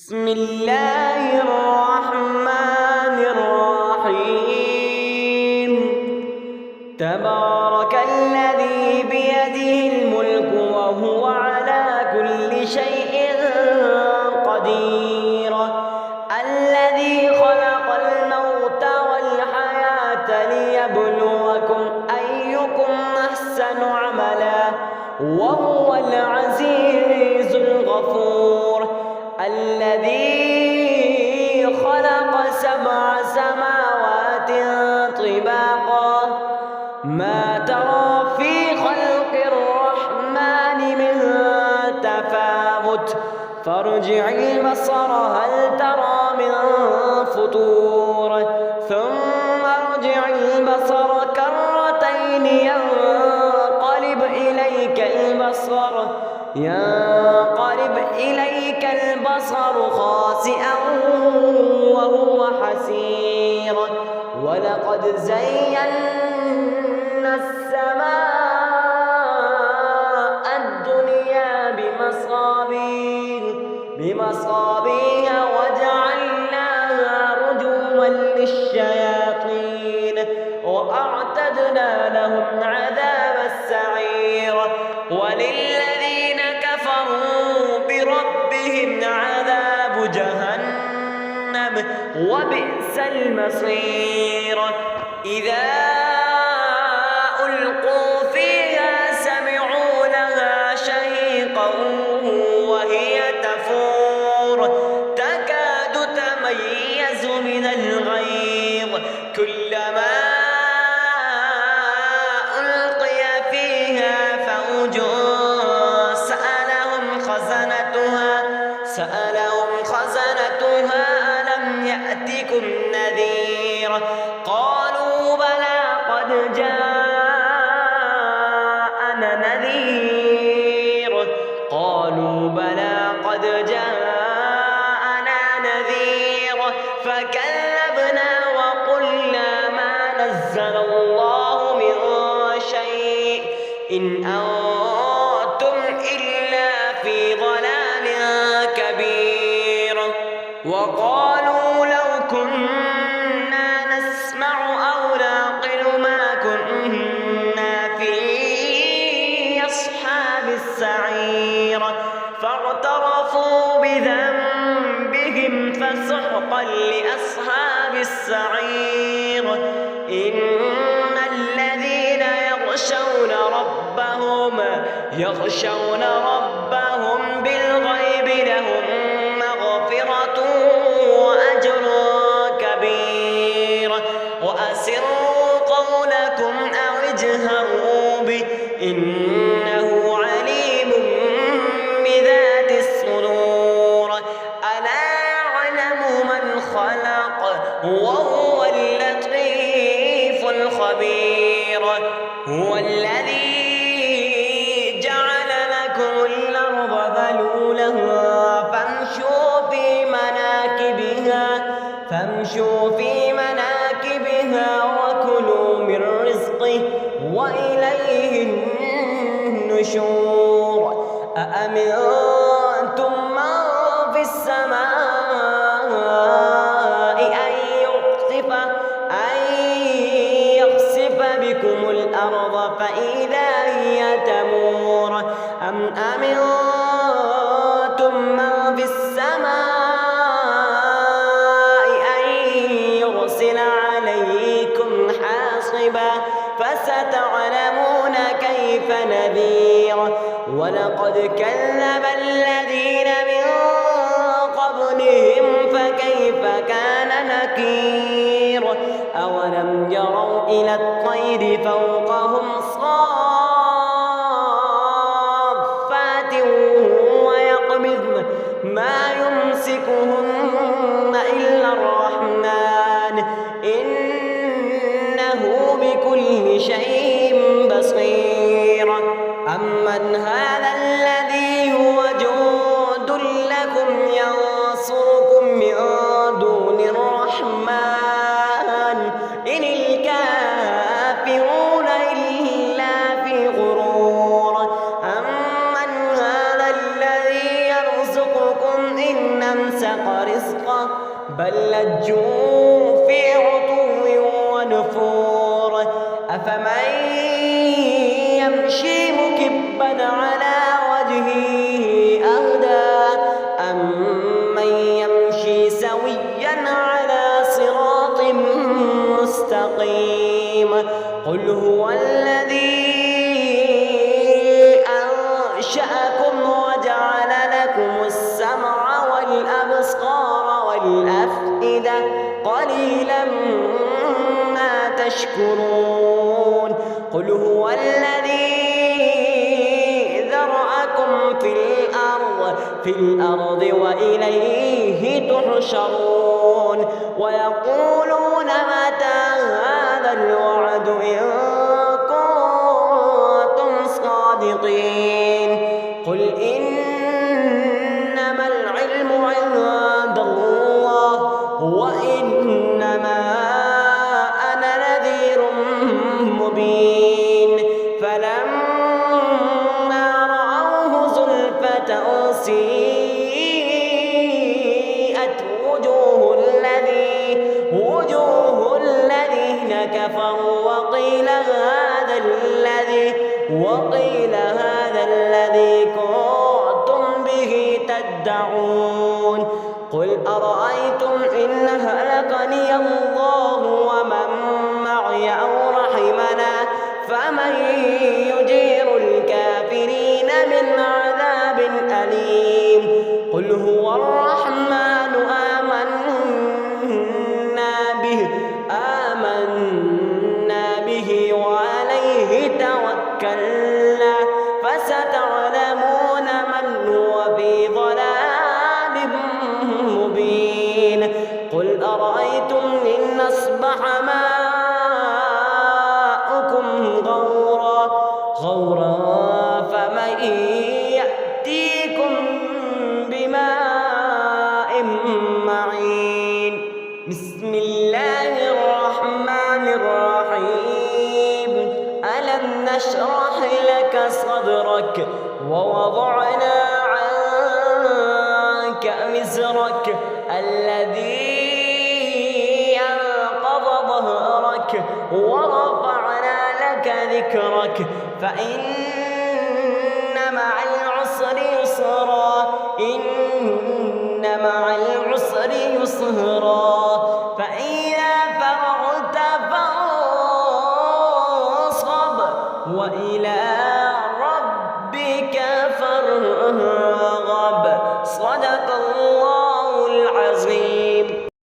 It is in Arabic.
بسم الله الرحمن الرحيم. تبارك الذي بيده الملك وهو على كل شيء قدير. الذي خلق الموت والحياة ليبلوكم أيكم أحسن عملا وهو العزيز الغفور. الذي خلق 7 سماوات طباقا ما ترى في خلق الرحمن من تفاوت فارجع البصر هل ترى من فطور ثم ارجع البصر كرتين ينقلب إليك البصر خاسئا وهو حسير. ولقد زينا السماء الدنيا بمصابيح وجعلناها رجوما للشياطين وأعتدنا لهم عذاب السعير. وللذين كفروا بربهم عذاب جهنم وبئس المصير. إذا ألقوا فيها سمعوا لها شهيقا وهي تفور تكاد تميز من الغيظ كلما ألقي فيها فوج سألهم خزنتها ألم يأتكم نذير قالوا بلى قد جاءنا نذير فكذبنا وقلنا ما نزل الله من شيء إن أنتم إلا في ضلال كبير. وقالوا لو كنا نسمع أو نعقل ما كنا في أصحاب السعير فاعترفوا بذنبهم فسحقا لأصحاب السعير. إن الذين يخشون ربهم بالغيب لهم مغفرة وأجر كبير. وأسروا قولكم أو اجهروا به إنه عليم بذات الصدور. ألا يعلم من خلق وهو اللطيف الخبير. هو الذي جعل لكم الأرض ذلولا فامشوا في مناكبها وكلوا من رزقه وإليه النشور. أأمنتم من في السماء أن يخسف بكم الأرض فإذا هي تمور أم أمنتم من في السماء أن يرسل عليكم حاصبا فستعلمون كيف نذير. ولقد كذب الذين من قبلهم فكيف كان نكير. أولم يروا إلى الطير فوقهم صافات ويقبضن ما يمسكهن إلا الرحمن إنه بكل شيء بصير. أمن هذا الذي هو جند لكم ينصركم من دون الرحمن إن الكافرون إلا في غرور. أمن هذا الذي يرزقكم إن أمسك يمسق رزقه بل لجوا في عتو ونفور أفمن يمشي مكبا على وجهه أهدى أمن يمشي سويا على صراط مستقيم قل هو الذي أنشأكم وجعل لكم السمع والأبصار والأفئدة قليلا ما تشكرون قل هو الذي ذرأكم في الأرض وإليه تحشرون ويقولون متى هذا الوعد إن كنتم صادقين قل إنما العلم عند الله وإنما أنا نذير مبين فلما رأوه زلفة سيئت وجوه الذين كفروا وقيل هذا الذي كنتم به تدعون قل أرأيتم إن هلكني الله ومن معي أو رحمنا فمن يجير الكافرين من عذاب أليم قل هو الرحمن آمنا به وعليه توكلنا فستعلمون من هو في ضلال مبين قل أرأيتم إن أصبح ماؤكم غورا فمن يأتيكم بماء معين بسم الله الرحمن الرحيم ألم نشرح لك صدرك ووضعنا عنك وزرك الذي أنقض ظهرك ورفعنا لك ذكرك فإن مع العسر يسرا إن مع العسر يسرا